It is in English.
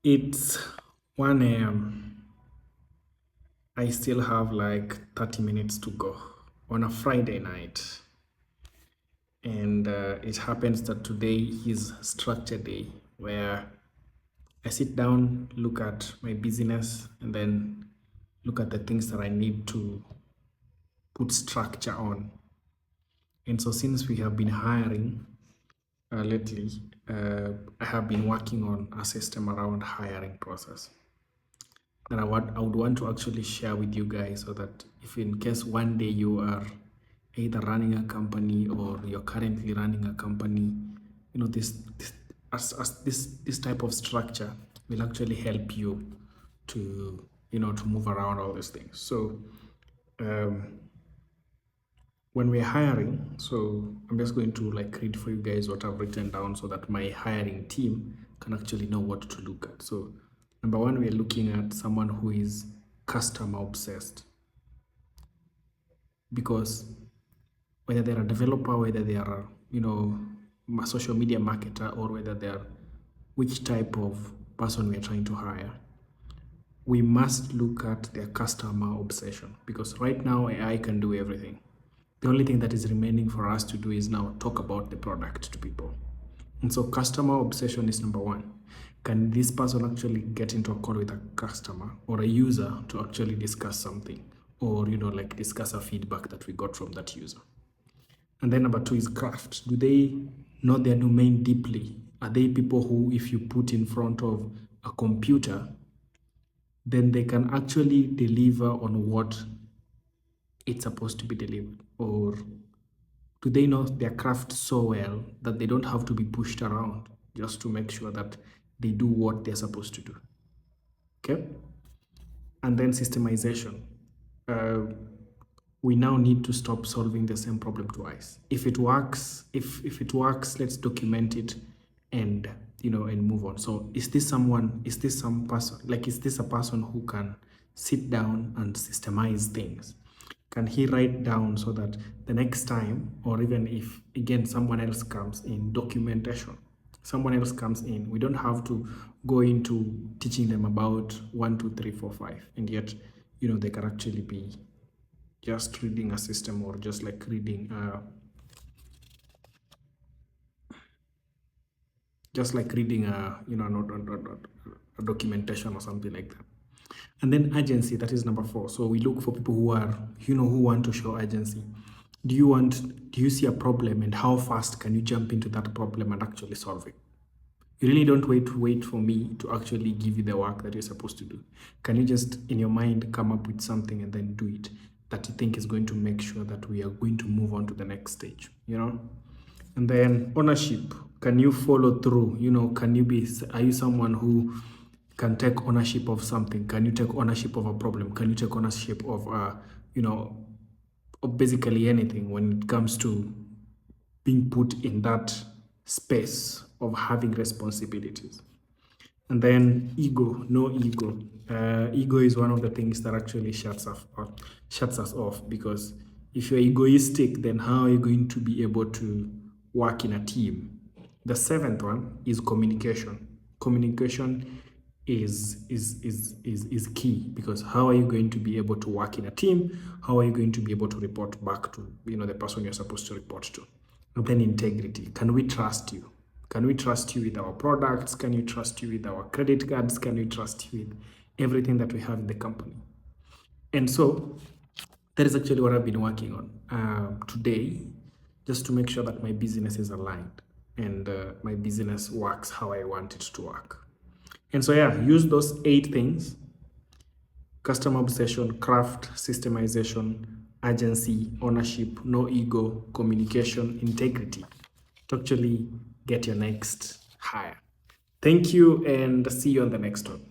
It's 1 a.m. I still have like 30 minutes to go on a Friday night. And it happens that today is structure day where I sit down, look at my business, and then look at the things that I need to put structure on. And so since we have been hiring lately, I have been working on a system around hiring process. And I would want to actually share with you guys so that if in case one day you are either running a company or you're currently running a company, this type of structure will actually help you to to move around all these things. So um, when we're hiring, so I'm just going to like read for you guys what I've written down so that my hiring team can actually know what to look at. So number one, we're looking at someone who is customer obsessed, because whether they're a developer, whether they are a social media marketer, or whether they're which type of person we're trying to hire, we must look at their customer obsession, because right now AI can do everything. The only thing that is remaining for us to do is now talk about the product to people. And so customer obsession is number one. Can this person actually get into a call with a customer or a user to actually discuss something, or like discuss a feedback that we got from that user? And then number two is craft. Do they know their domain deeply? Are they people who, if you put in front of a computer, then they can actually deliver on what it's supposed to be delivered? Or do they know their craft so well that they don't have to be pushed around just to make sure that they do what they're supposed to do? Okay. And then systemization. We now need to stop solving the same problem twice. If it works, if it works, let's document it and and move on. So is this some person, like, is this a person who can sit down and systemize things? Can he write down so that the next time, or even if again someone else comes in, documentation, someone else comes in, we don't have to go into teaching them about 1 2 3 4 5, and yet they can actually be just reading a system, or just like reading a documentation or something like that. And then agency, that is number 4. So we look for people who are who want to show agency. Do you see a problem, and how fast can you jump into that problem and actually solve it? You really don't wait for me to actually give you the work that you're supposed to do. Can you just in your mind come up with something and then do it, that you think is going to make sure that we are going to move on to the next stage? And then ownership. Can you follow through? Are you someone who can take ownership of something? Can you take ownership of a problem? Can you take ownership of of basically anything when it comes to being put in that space of having responsibilities? And then ego, no ego. Ego is one of the things that actually shuts us off, because if you're egoistic, then how are you going to be able to work in a team? The 7th one is communication. Communication is key, because how are you going to be able to work in a team? How are you going to be able to report back to the person you're supposed to report to? And then integrity. Can we trust you? Can we trust you with our products? Can you trust you with our credit cards? Can we trust you with everything that we have in the company? And so that is actually what I've been working on today, just to make sure that my business is aligned and my business works how I want it to work. And so yeah, use those 8 things: customer obsession, craft, systemization, agency, ownership, no ego, communication, integrity, to actually get your next hire. Thank you, and see you on the next one.